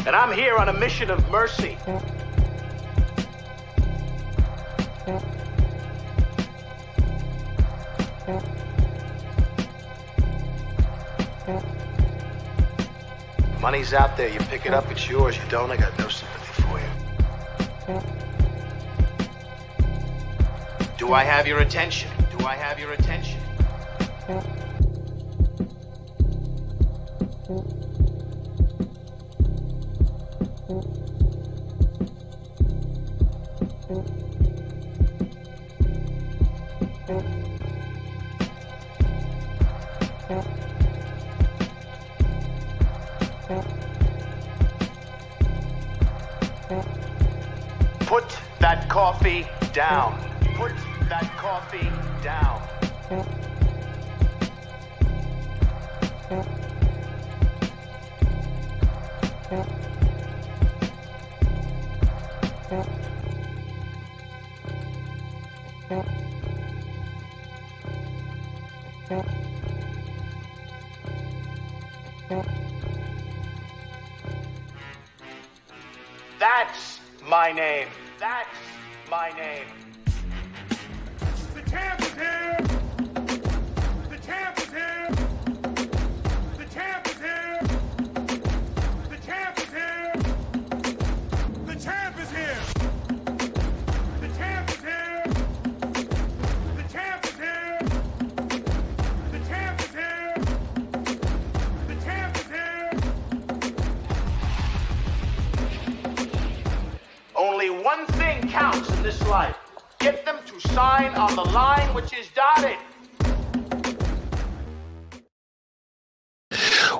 And I'm here on a mission of mercy. Money's out there, you pick it up, it's yours. You don't, I got no sympathy for you. Do I have your attention? Do I have your attention? Put that coffee down. Put that coffee down. That's my name. That's my name. The champ is here! The champ is here! The champ is here! The champ is here! The champ is here! The champ is here! The champ is here! The champ is here! The champ is here! Only one thing counts in this life. Get them to sign on the line which is dotted.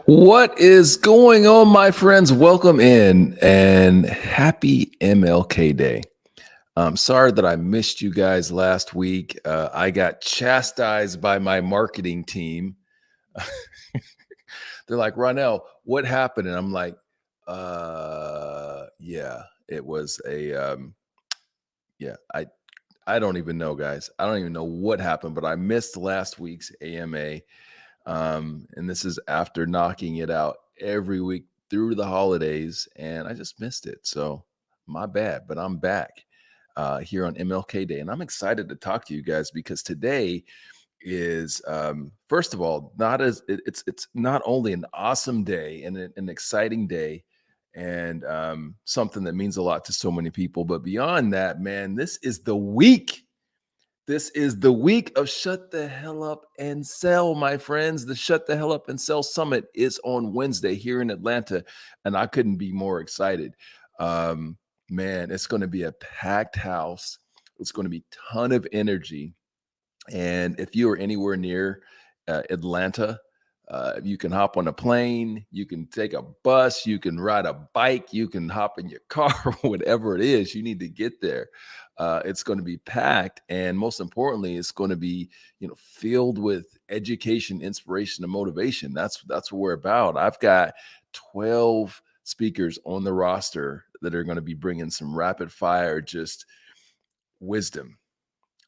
What is going on, my friends? Welcome in and happy MLK Day. I'm sorry that I missed you guys last week. I got chastised by my marketing team. They're like, Ronell, what happened? And I'm like, yeah, it was I don't even know, guys. I don't even know what happened, but I missed last week's AMA. And this is after knocking it out every week through the holidays, and I just missed it. So my bad, but I'm back here on MLK Day, and I'm excited to talk to you guys because today is first of all, it's not only an awesome day and an exciting day and something that means a lot to so many people, but beyond that, man, this is the week. This is the week of Shut the Hell Up and Sell, my friends. The Shut the Hell Up and Sell Summit is on Wednesday here in Atlanta, and I couldn't be more excited. Man, it's going to be a packed house. It's going to be a ton of energy. And if you are anywhere near Atlanta, you can hop on a plane, you can take a bus, you can ride a bike, you can hop in your car, whatever it is, you need to get there. It's going to be packed, and most importantly, it's going to be, filled with education, inspiration, and motivation. That's what we're about. I've got 12 speakers on the roster that are going to be bringing some rapid fire, just wisdom.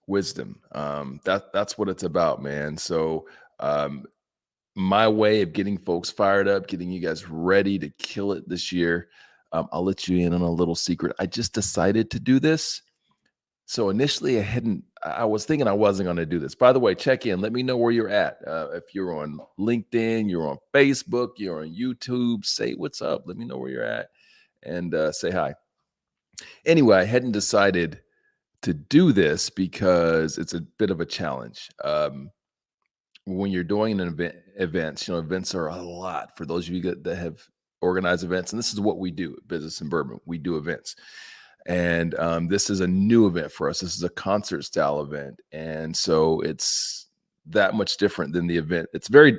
That's what it's about, man. So, my way of getting folks fired up, getting you guys ready to kill it this year. I'll let you in on a little secret. I just decided to do this. So initially I was thinking I wasn't going to do this. By the way, check in. Let me know where you're at. If you're on LinkedIn, you're on Facebook, you're on YouTube, say what's up. Let me know where you're at and say hi. Anyway, I hadn't decided to do this because it's a bit of a challenge. When you're doing an events are a lot for those of you that have organized events. And this is what we do at Business and Bourbon. We do events. And this is a new event for us. This is a concert style event. And so it's that much different than the event. It's very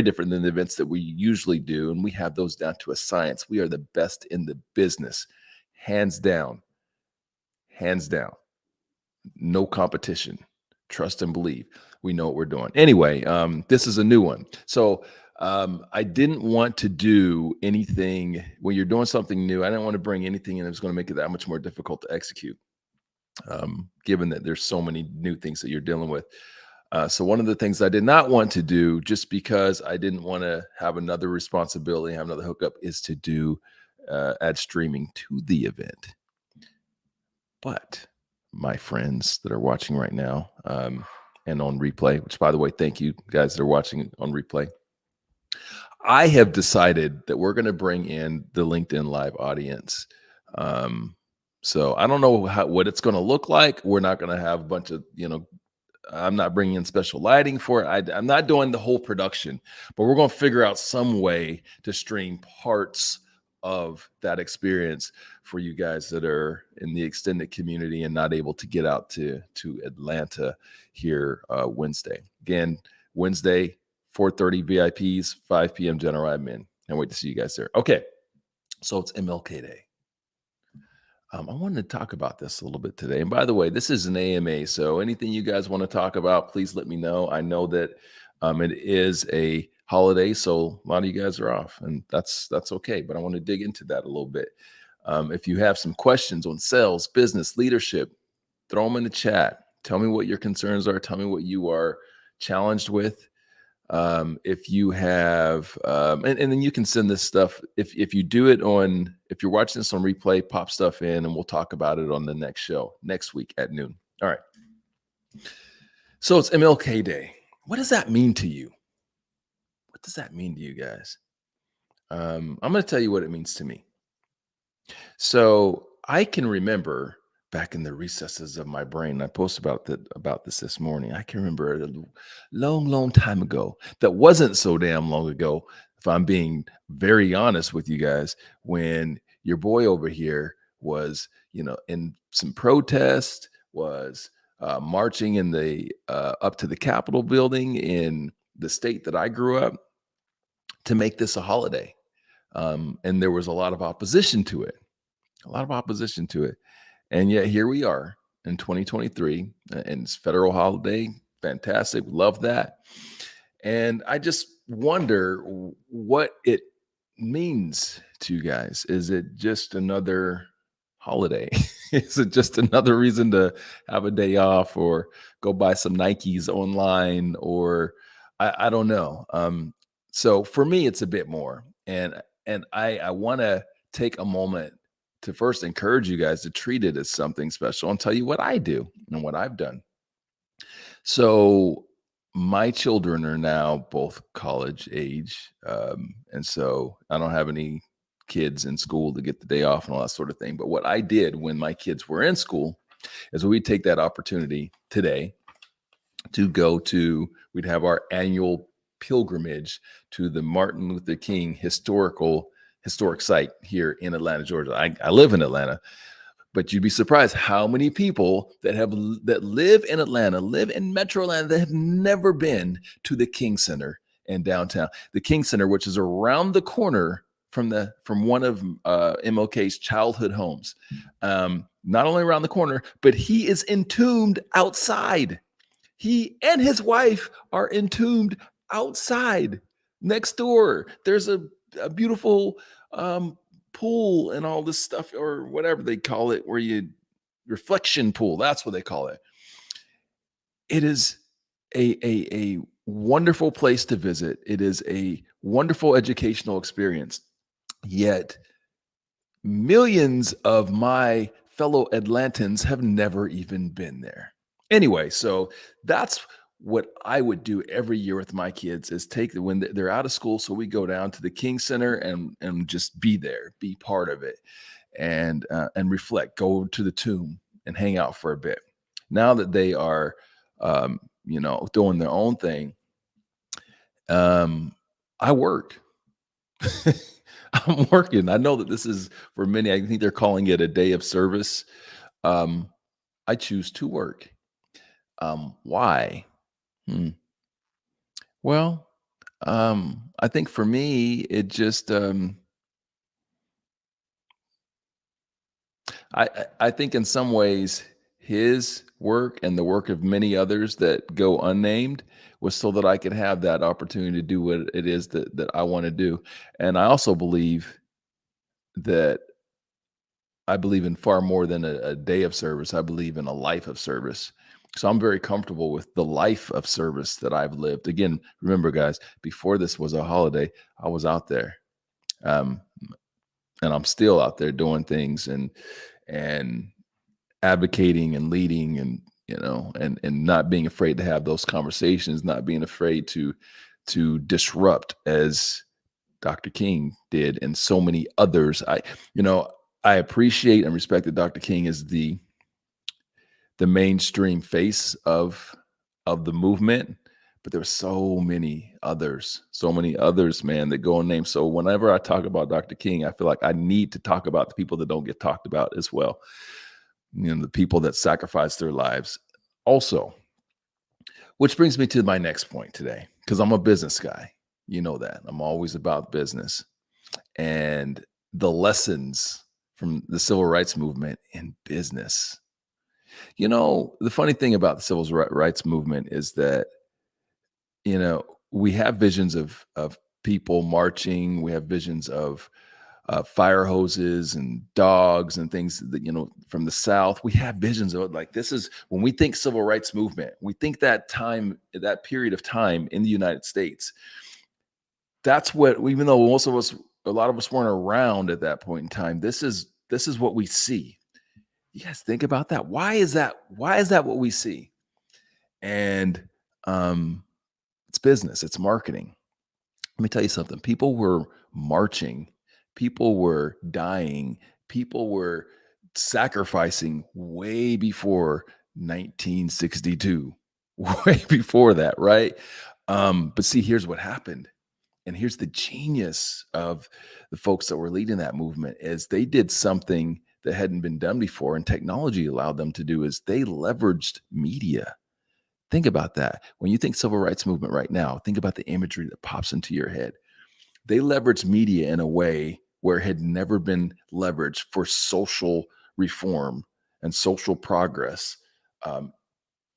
different than the events that we usually do. And we have those down to a science. We are the best in the business. Hands down. No competition. Trust and believe. We know what we're doing. Anyway, this is a new one. So I didn't want to do anything when you're doing something new. I didn't want to bring anything in that's going to make it that much more difficult to execute, given that there's so many new things that you're dealing with. So one of the things I did not want to do, just because I didn't want to have another responsibility, have another hookup, is to do ad streaming to the event. But my friends that are watching right now and on replay, which by the way, thank you guys that are watching on replay. I have decided that we're going to bring in the LinkedIn Live audience. So I don't know what it's going to look like. We're not going to have a bunch of, I'm not bringing in special lighting for it. I'm not doing the whole production, but we're going to figure out some way to stream parts of that experience for you guys that are in the extended community and not able to get out to Atlanta here Wednesday. Again, Wednesday, 4:30 VIPs, 5 p.m. general admin. Can't wait to see you guys there. Okay, so it's MLK Day. I wanted to talk about this a little bit today. And by the way, this is an AMA, so anything you guys want to talk about, please let me know. I know that it is a holiday, so a lot of you guys are off, and that's okay. But I want to dig into that a little bit. If you have some questions on sales, business, leadership, throw them in the chat. Tell me what your concerns are. Tell me what you are challenged with. If you have, and then you can send this stuff. If you do it if you're watching this on replay, pop stuff in and we'll talk about it on the next show next week at noon. All right. So it's MLK Day. What does that mean to you? What does that mean to you guys? I'm going to tell you what it means to me. So I can remember back in the recesses of my brain, I posted about this morning. I can remember a long time ago, that wasn't so damn long ago, if I'm being very honest with you guys, when your boy over here was, in some protest, was marching in the up to the Capitol building in the state that I grew up to make this a holiday. And there was a lot of opposition to it. And yet here we are in 2023, and it's federal holiday. Fantastic. Love that. And I just wonder what it means to you guys. Is it just another holiday? Is it just another reason to have a day off or go buy some Nikes online? Or I don't know. So for me, it's a bit more. And I want to take a moment to first encourage you guys to treat it as something special and tell you what I do and what I've done. So my children are now both college age. And so I don't have any kids in school to get the day off and all that sort of thing. But what I did when my kids were in school is we'd take that opportunity today to we'd have our annual pilgrimage to the Martin Luther King historic site here in Atlanta, Georgia. I live in Atlanta, but you'd be surprised how many people that live in Atlanta, live in Metro Atlanta, that have never been to the King Center in downtown. The King Center, which is around the corner from one of MLK's childhood homes. Not only around the corner, but he is entombed outside. He and his wife are entombed outside next door. There's a beautiful pool and all this stuff, or whatever they call it, where you reflection pool. That's what they call it. It is a wonderful place to visit. It is a wonderful educational experience. Yet millions of my fellow Atlantans have never even been there. Anyway, so that's what I would do every year with my kids, is when they're out of school. So we go down to the King Center and just be there, be part of it, and reflect, go to the tomb and hang out for a bit. Now that they are, doing their own thing, I work. I'm working. I know that this is, for many, I think they're calling it a day of service. I choose to work. Why? Well, I think for me, it just, I think in some ways his work and the work of many others that go unnamed was so that I could have that opportunity to do what it is that I want to do. And I also believe that I believe in far more than a day of service. I believe in a life of service. So I'm very comfortable with the life of service that I've lived. Again, remember, guys, before this was a holiday, I was out there, um, and I'm still out there doing things and advocating and leading, and and not being afraid to have those conversations, not being afraid to disrupt, as Dr. King did, and so many others. I appreciate and respect that Dr. King is the mainstream face of the movement, but there's so many others, man, that go unnamed. So whenever I talk about Dr. King, I feel like I need to talk about the people that don't get talked about as well. The people that sacrifice their lives also. Which brings me to my next point today, because I'm a business guy. You know that. I'm always about business and the lessons from the civil rights movement in business. The funny thing about the civil rights movement is that, we have visions of people marching. We have visions of fire hoses and dogs and things that, from the South. We have visions of it. Like, this is when we think civil rights movement, we think that period of time in the United States. That's what, even though a lot of us weren't around at that point in time, this is what we see. You guys think about that. Why is that what we see? And it's business, it's marketing. Let me tell you something. People were marching, people were dying, people were sacrificing way before 1962, way before that, right? But see, here's what happened. And here's the genius of the folks that were leading that movement, is they did something that hadn't been done before, and technology allowed them to do, is they leveraged media. Think about that. When you think civil rights movement right now, think about the imagery that pops into your head. They leveraged media in a way where it had never been leveraged for social reform and social progress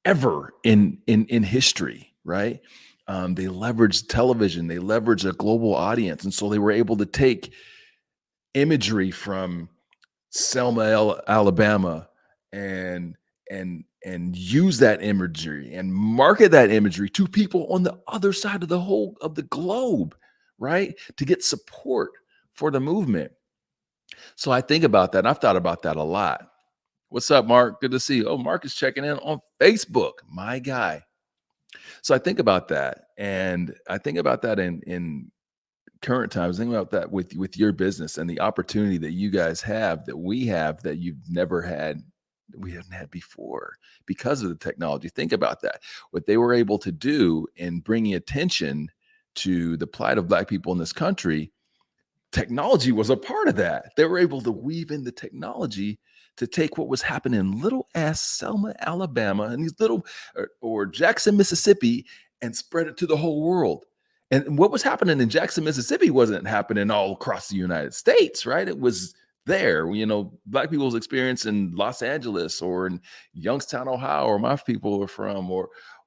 ever in history, right? They leveraged television, they leveraged a global audience, and so they were able to take imagery from Selma, Alabama, and use that imagery and market that imagery to people on the other side of the globe, right? To get support for the movement. So I think about that, and I've thought about that a lot. What's up, Mark? Good to see you. Oh, Mark is checking in on Facebook, my guy. So I think about that, and I think about that in current times. Think about that with your business and the opportunity that you guys have, that we have, that you've never had, that we haven't had before because of the technology. Think about that. What they were able to do in bringing attention to the plight of Black people in this country, technology was a part of that. They were able to weave in the technology to take what was happening in little ass Selma, Alabama, and these little or Jackson, Mississippi, and spread it to the whole world. And what was happening in Jackson, Mississippi wasn't happening all across the United States, right? It was there. Black people's experience in Los Angeles or in Youngstown, Ohio, where my people are from,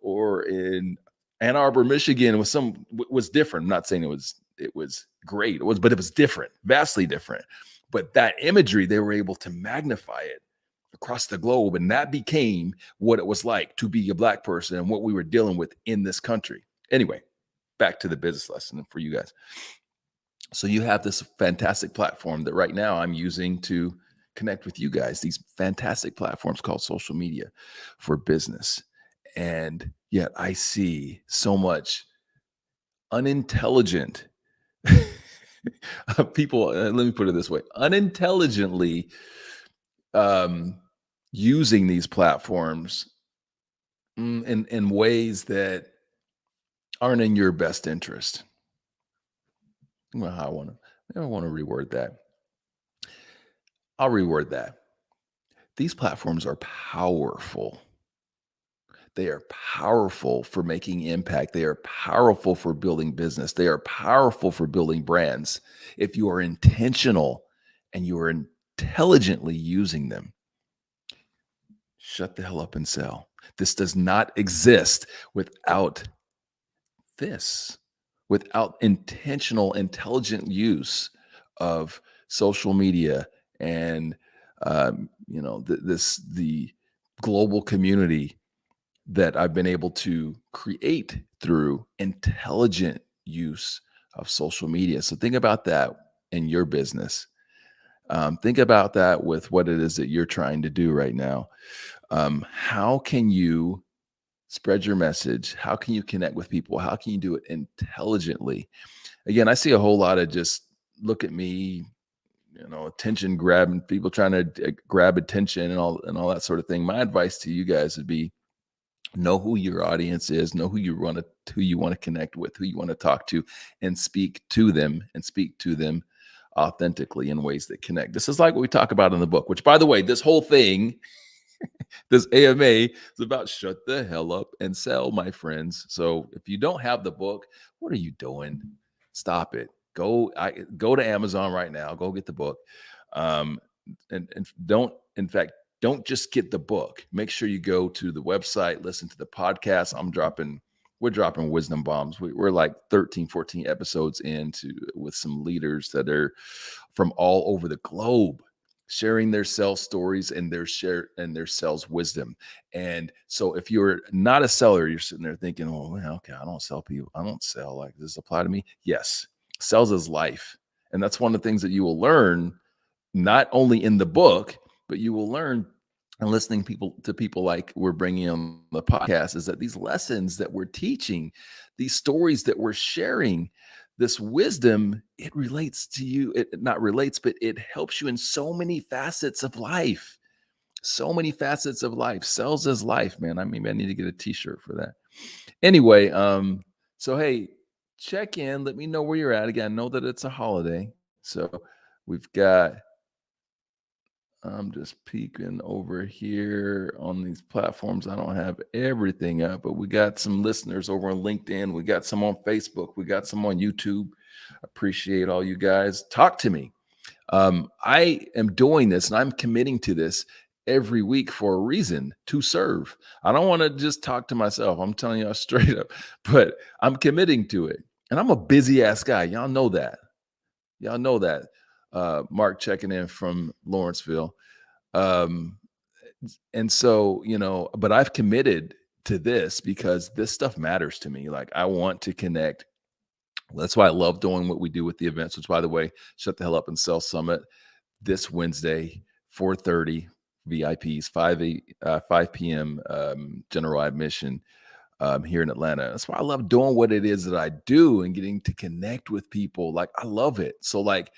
or in Ann Arbor, Michigan, was different. I'm not saying it was great. But it was different, vastly different. But that imagery, they were able to magnify it across the globe, and that became what it was like to be a Black person and what we were dealing with in this country. Anyway, back to the business lesson for you guys. So you have this fantastic platform that right now I'm using to connect with you guys, these fantastic platforms called social media for business. And yet I see so much unintelligent people, let me put it this way, unintelligently using these platforms in ways that aren't in your best interest. Well, how I want to reword that. I'll reword that. These platforms are powerful. They are powerful for making impact. They are powerful for building business. They are powerful for building brands if you are intentional and you are intelligently using them. Shut the hell up and sell. This does not exist without this, without intentional, intelligent use of social media and the global community that I've been able to create through intelligent use of social media. So think about that in your business. Think about that with what it is that you're trying to do right now. How can you spread your message? How can you connect with people? How can you do it intelligently? Again, I see a whole lot of just look at me, attention grabbing, people trying to grab attention and all that sort of thing. My advice to you guys would be know who your audience is, know who you want to connect with, who you want to talk to, and speak to them authentically in ways that connect. This is like what we talk about in the book, which, by the way, this whole thing, this AMA is about shut the hell up and sell, my friends. So if you don't have the book, what are you doing? Stop it. Go to Amazon right now. Go get the book. And don't, in fact, don't just get the book. Make sure you go to the website, listen to the podcast. We're dropping wisdom bombs. We're like 13, 14 episodes into with some leaders that are from all over the globe, sharing their sales stories and their sales wisdom. And so if you're not a seller, you're sitting there thinking, oh, well, okay, I don't sell people. I don't sell. Like, does this apply to me? Yes. Sales is life. And that's one of the things that you will learn, not only in the book, but you will learn and listening to people like we're bringing on the podcast, is that these lessons that we're teaching, these stories that we're sharing, this wisdom, it relates to you. It not relates, but it helps you in so many facets of life. So many facets of life. Sales is life, man. I mean, I need to get a t-shirt for that. Anyway, so hey, check in. Let me know where you're at. Again, know that it's a holiday. So we've got, I'm just peeking over here on these platforms. I don't have everything up, but we got some listeners over on LinkedIn. We got some on Facebook. We got some on YouTube. Appreciate all you guys. Talk to me. I am doing this and I'm committing to this every week for a reason: to serve. I don't want to just talk to myself. I'm telling y'all straight up, but I'm committing to it. And I'm a busy ass guy. Y'all know that. Y'all know that. Mark checking in from Lawrenceville. And so, but I've committed to this because this stuff matters to me. Like, I want to connect. That's why I love doing what we do with the events, which, by the way, Shut the Hell Up and Sell Summit this Wednesday, 4:30 VIPs, 5 p.m. General admission here in Atlanta. That's why I love doing what it is that I do and getting to connect with people. Like, I love it. So like,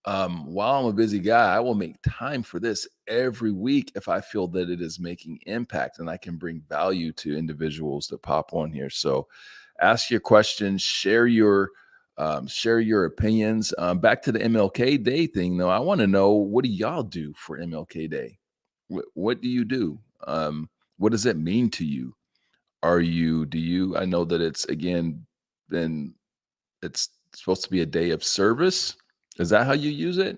while I'm a busy guy, I will make time for this every week if I feel that it is making impact and I can bring value to individuals that pop on here. So ask your questions, share your opinions. Back to the MLK Day thing, though, I want to know, what do y'all do for MLK Day? What do you do? What does it mean to you? I know that it's, again, it's supposed to be a day of service. Is that how you use it?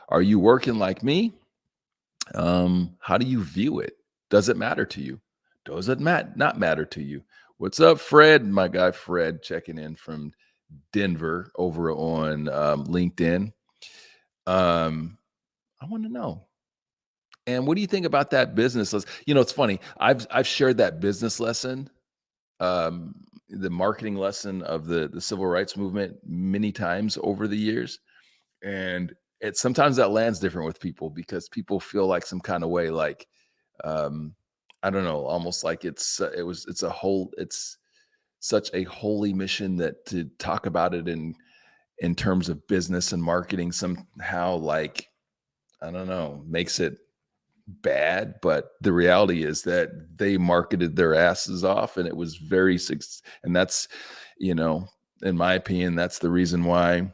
Are you working like me? How do you view it? Does it matter to you? Does it not matter to you? What's up, Fred? My guy Fred checking in from Denver over on LinkedIn. I want to know. And what do you think about that business lesson? It's funny. I've shared that business lesson, the marketing lesson of the civil rights movement many times over the years. And sometimes that lands different with people because people feel like some kind of way, like, I don't know, almost like it's such a holy mission that to talk about it in terms of business and marketing somehow, like, I don't know, makes it bad. But the reality is that they marketed their asses off and it was and that's, in my opinion, that's the reason why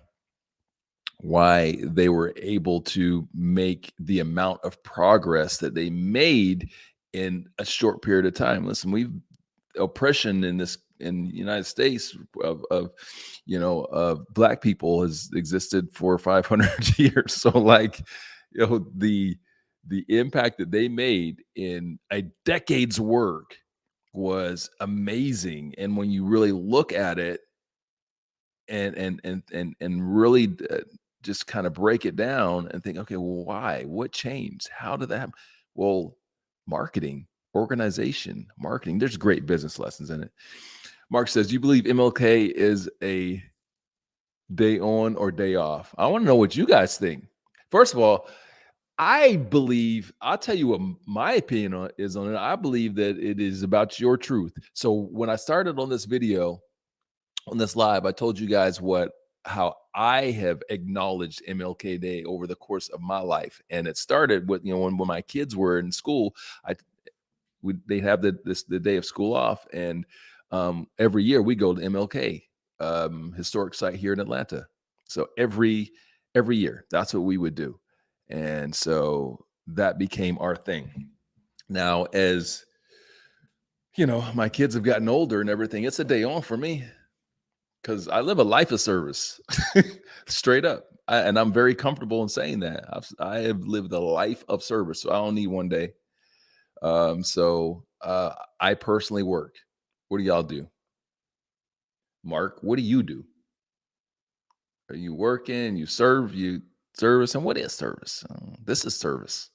they were able to make the amount of progress that they made in a short period of time. Listen, oppression in the United States of Black people has existed for 500 years. So like, the impact that they made in a decade's work was amazing. And when you really look at it and really just kind of break it down and think, okay, well, why? What changed? How did that happen? Well, marketing. organization, marketing. There's great business lessons in it. Mark says, do you believe MLK is a day on or day off? I want to know what you guys think. First of all, I believe, I'll tell you what my opinion is on it. I believe that it is about your truth. So when I started on this video, on this live, I told you guys how I have acknowledged MLK Day over the course of my life. And it started with, when my kids were in school, they have the day of school off. And every year we go to MLK, historic site here in Atlanta. So every year, that's what we would do. And so that became our thing. Now, as my kids have gotten older and everything, it's a day on for me because I live a life of service, straight up. And I'm very comfortable in saying that. I have lived a life of service, so I don't need one day. So I personally work. What do y'all do? Mark, what do you do? Are you working? You serve? You service? And what is service? This is service.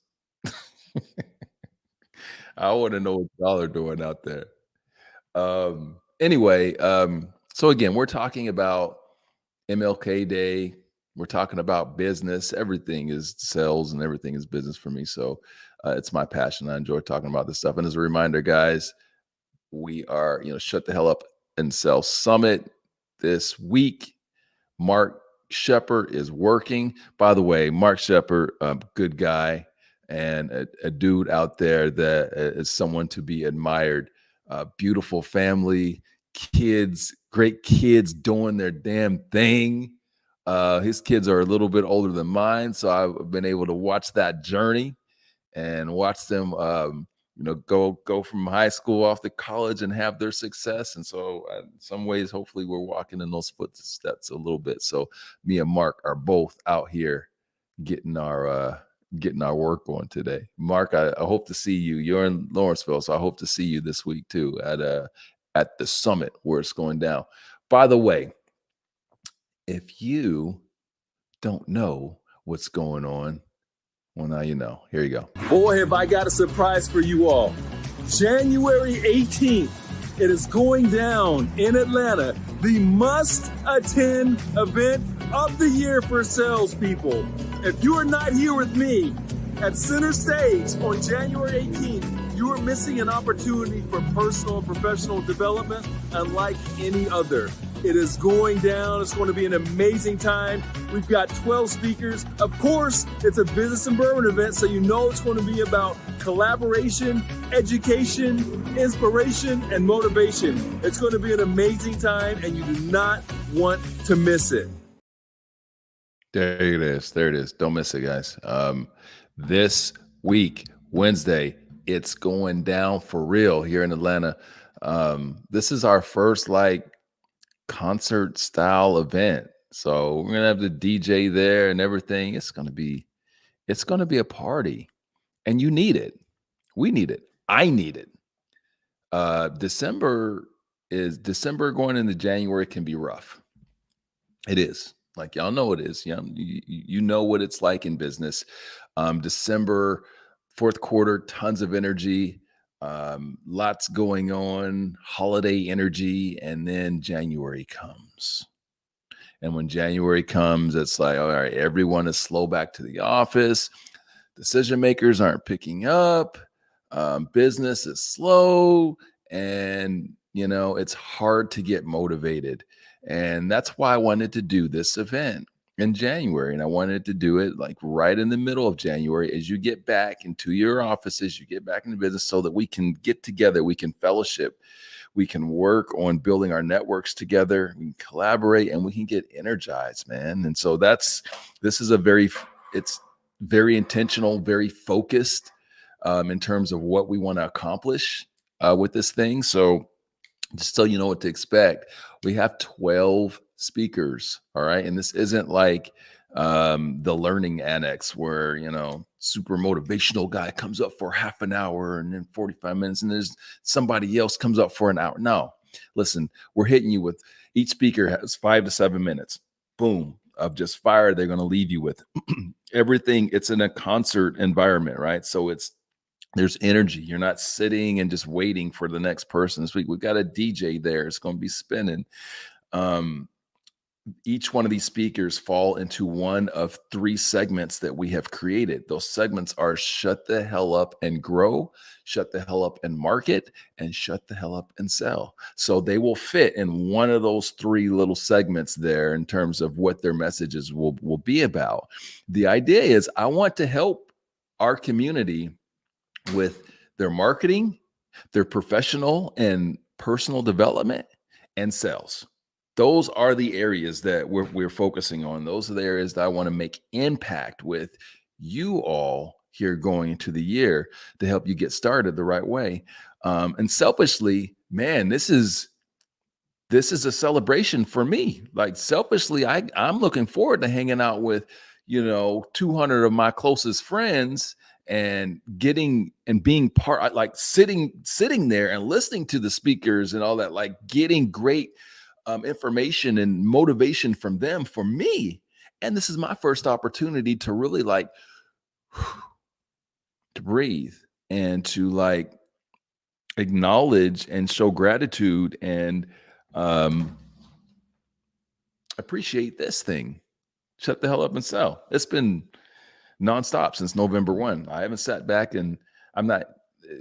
I want to know what y'all are doing out there. Anyway, so again, we're talking about MLK Day. We're talking about business. Everything is sales and everything is business for me. So it's my passion. I enjoy talking about this stuff. And as a reminder, guys, we are, Shut the Hell Up and Sell Summit this week. Mark Shepard is working. By the way, Mark Shepard, good guy and a dude out there that is someone to be admired. Beautiful family, kids, great kids doing their damn thing. His kids are a little bit older than mine, so I've been able to watch that journey and watch them, go from high school off to college and have their success. And so in some ways, hopefully we're walking in those footsteps a little bit. So me and Mark are both out here getting our work on today. Mark, I hope to see you. You're in Lawrenceville, so I hope to see you this week too at the summit where it's going down. By the way, if you don't know what's going on, well, now you know. Here you go. Boy, have I got a surprise for you all. January 18th, it is going down in Atlanta, the must-attend event of the year for salespeople. If you are not here with me at Center Stage on January 18th, you are missing an opportunity for personal and professional development unlike any other. It is going down. It's going to be an amazing time. We've got 12 speakers. Of course, it's a business and bourbon event, so you know it's going to be about collaboration, education, inspiration, and motivation. It's going to be an amazing time, and you do not want to miss it. There it is. There it is. Don't miss it, guys. This week, Wednesday, it's going down for real here in Atlanta. This is our first concert style event. So we're gonna have the DJ there and everything. It's gonna be a party. And you need it. We need it. I need it. December going into January can be rough. It is. Like y'all know it is. You know what it's like in business. December, fourth quarter, tons of energy, lots going on, holiday energy, and then January comes. And when January comes, it's like, all right, everyone is slow back to the office. Decision makers aren't picking up. Business is slow, and it's hard to get motivated. And that's why I wanted to do this event in January. And I wanted to do it right in the middle of January as you get back into your offices, you get back into business so that we can get together, we can fellowship, we can work on building our networks together, we can collaborate, and we can get energized, man. And so this is it's very intentional, very focused in terms of what we want to accomplish with this thing. So just so you know what to expect, we have 12 speakers. All right. And this isn't like the learning annex where, super motivational guy comes up for half an hour and then 45 minutes and there's somebody else comes up for an hour. No, listen, we're hitting you with, each speaker has 5 to 7 minutes, boom, of just fire they're going to leave you with. Everything, it's in a concert environment, right? So it's There's energy. You're not sitting and just waiting for the next person. This week, we've got a DJ there. It's going to be spinning. Each one of these speakers fall into one of 3 segments that we have created. Those segments are shut the hell up and grow, shut the hell up and market, and shut the hell up and sell. So they will fit in one of those 3 little segments there in terms of what their messages will be about. The idea is I want to help our community with their marketing, their professional and personal development, and sales. Those are the areas that we're focusing on. Those are the areas that I want to make impact with you all here going into the year to help you get started the right way. And selfishly, man, this is a celebration for me. Like selfishly, I'm looking forward to hanging out with, 200 of my closest friends and getting and being part, like sitting there and listening to the speakers and all that, like getting great information and motivation from them for me. And this is my first opportunity to really like to breathe and to like acknowledge and show gratitude and appreciate this thing. Shut the hell up and sell. It's been nonstop since November 1. I haven't sat back, and I'm not,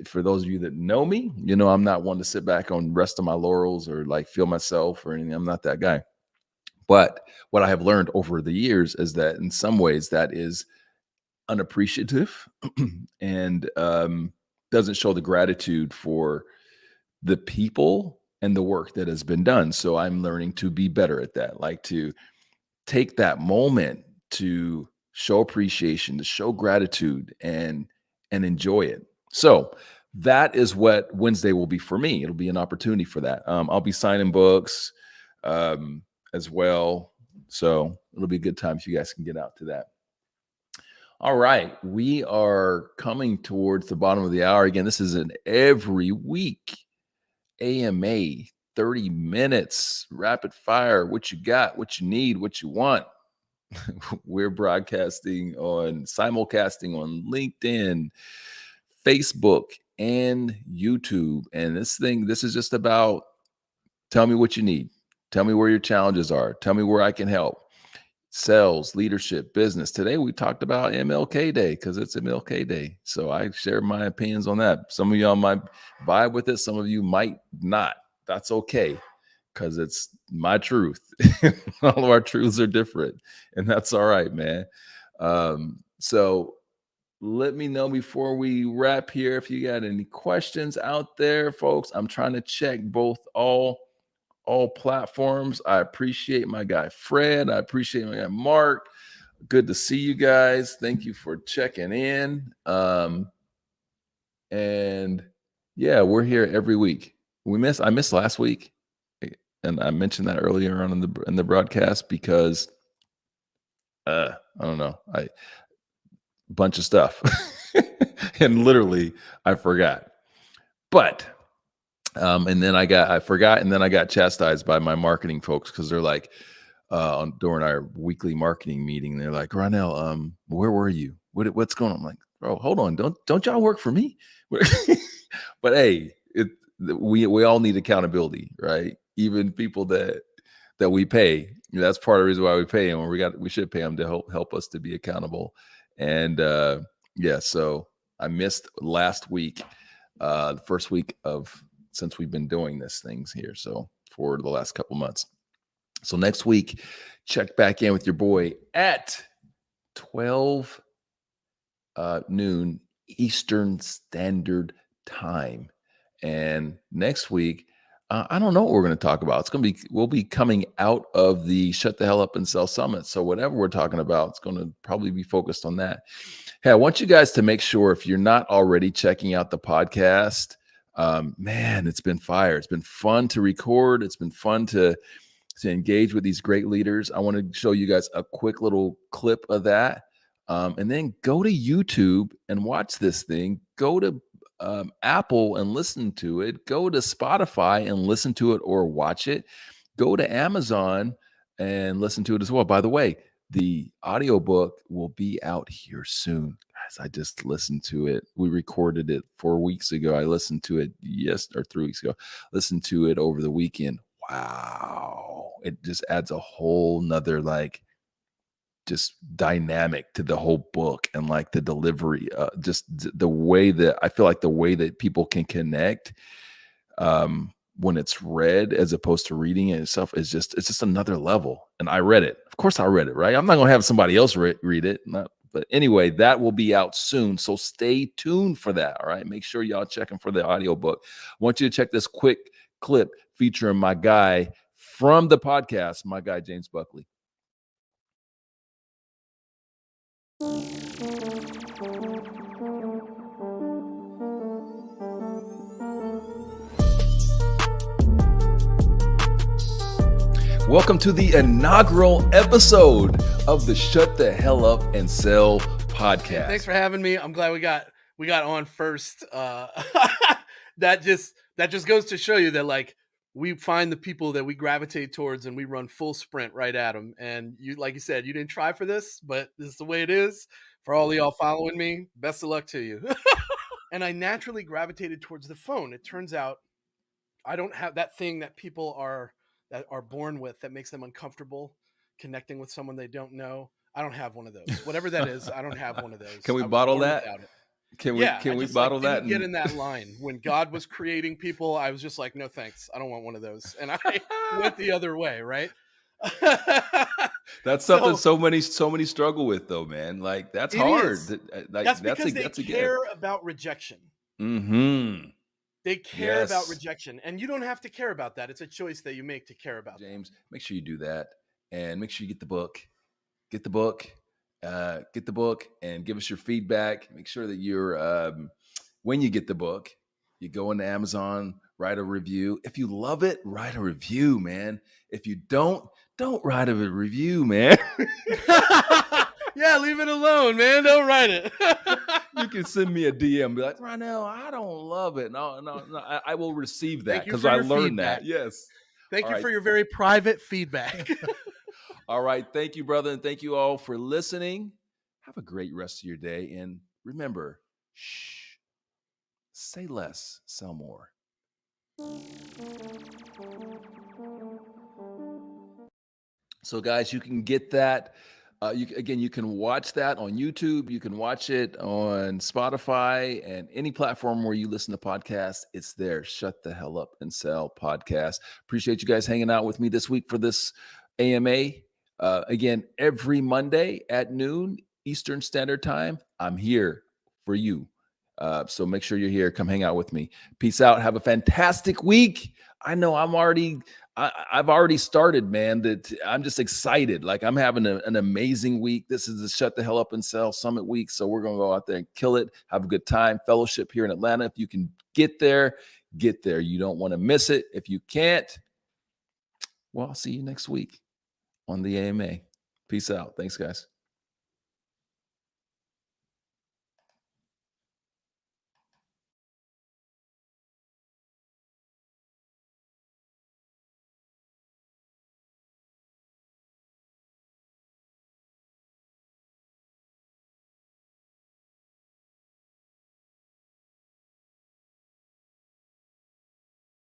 for those of you that know me, I'm not one to sit back on rest of my laurels or like feel myself or anything. I'm not that guy. But what I have learned over the years is that in some ways that is unappreciative and doesn't show the gratitude for the people and the work that has been done. So I'm learning to be better at that, like to take that moment to show appreciation, to show gratitude and enjoy it. So that is what Wednesday will be for me. It'll be an opportunity for that. I'll be signing books as well. So it'll be a good time if you guys can get out to that. All right. We are coming towards the bottom of the hour. Again, this is an every week AMA, 30 minutes, rapid fire, what you got, what you need, what you want. We're broadcasting simulcasting on LinkedIn, Facebook, and YouTube. And this is just about tell me what you need. Tell me where your challenges are. Tell me where I can help. Sales, leadership, business. Today we talked about MLK Day because it's MLK Day. So I share my opinions on that. Some of y'all might vibe with it. Some of you might not. That's okay because it's my truth. All of our truths are different, and that's all right, man. So let me know before we wrap here if you got any questions out there, folks. I'm trying to check both all platforms. I appreciate my guy Fred. I appreciate my guy Mark. Good to see you guys. Thank you for checking in. And yeah, we're here every week. I missed last week, and I mentioned that earlier on in the broadcast because I don't know, bunch of stuff, and literally I forgot. But and then I forgot, and then I got chastised by my marketing folks because they're like, during our weekly marketing meeting, they're like, Ronell, where were you? What's going on? I'm like, bro, hold on, don't y'all work for me? But hey, we all need accountability, right? Even people that we pay. That's part of the reason why we pay them. We should pay them to help us to be accountable. And yeah, so I missed last week, the first week since we've been doing this things here. So for the last couple months. So next week, check back in with your boy at 12 noon Eastern Standard Time. And next week, I don't know what we're going to talk about. We'll be coming out of the Shut the Hell Up and Sell Summit. So whatever we're talking about, it's going to probably be focused on that. Hey, I want you guys to make sure if you're not already checking out the podcast, man, it's been fire. It's been fun to record. It's been fun to engage with these great leaders. I want to show you guys a quick little clip of that. And then go to YouTube and watch this thing. Go to Apple and listen to it. Go to Spotify and listen to it or watch it. Go to Amazon and listen to it as well. By the way, the audiobook will be out here soon. guys, I just listened to it. We recorded it 4 weeks ago. I listened to it 3 weeks ago. Listened to it over the weekend. Wow. It just adds a whole nother just dynamic to the whole book, and like the delivery, just the way that I feel like the way that people can connect when it's read as opposed to reading it itself is it's just another level. And I read it. Of course I read it, right? I'm not going to have somebody else read it. But anyway, that will be out soon. So stay tuned for that. All right. Make sure y'all checking for the audiobook. I want you to check this quick clip featuring my guy from the podcast, my guy, James Buckley. Welcome to the inaugural episode of the Shut the Hell Up and Sell podcast. Thanks for having me. I'm glad we got on first. That just goes to show you that like we find the people that we gravitate towards and we run full sprint right at them. And you, like you said, you didn't try for this, but this is the way it is. For all of y'all following me, best of luck to you. And I naturally gravitated towards the phone. It turns out I don't have that thing that people are born with that makes them uncomfortable connecting with someone they don't know. I don't have one of those. Whatever that is, I don't have one of those. Can we bottle that? Can we bottle that? Didn't get in that line. When God was creating people, I was just like, no thanks. I don't want one of those. And I went the other way, right? That's something so many struggle with though, man. Like that's hard. That's because they care about rejection. Mm-hmm. They care about rejection, and you don't have to care about that. It's a choice that you make to care about. James, make sure you do that, and make sure you get the book. Get the book, and give us your feedback. Make sure that you're when you get the book, you go into Amazon, write a review. If you love it, write a review, man. If you don't write a review, man. Yeah, leave it alone, man. Don't write it. You can send me a DM and be like, Ronell, I don't love it. No, I will receive that because I learned that. Yes. Thank you for your very private feedback. All right. Thank you, brother. And thank you all for listening. Have a great rest of your day. And remember, say less, sell more. So, guys, you can get that. You can watch that on YouTube. You can watch it on Spotify and any platform where you listen to podcasts. It's there. Shut the Hell Up and Sell podcast. Appreciate you guys hanging out with me this week for this AMA. Again, every Monday at noon Eastern Standard Time, I'm here for you. So make sure you're here. Come hang out with me. Peace out. Have a fantastic week. I know I've already started, man. That I'm just excited. Like I'm having an amazing week. This is the Shut the Hell Up and Sell Summit week. So we're going to go out there and kill it. Have a good time. Fellowship here in Atlanta. If you can get there, get there. You don't want to miss it. If you can't, well, I'll see you next week on the AMA. Peace out. Thanks, guys.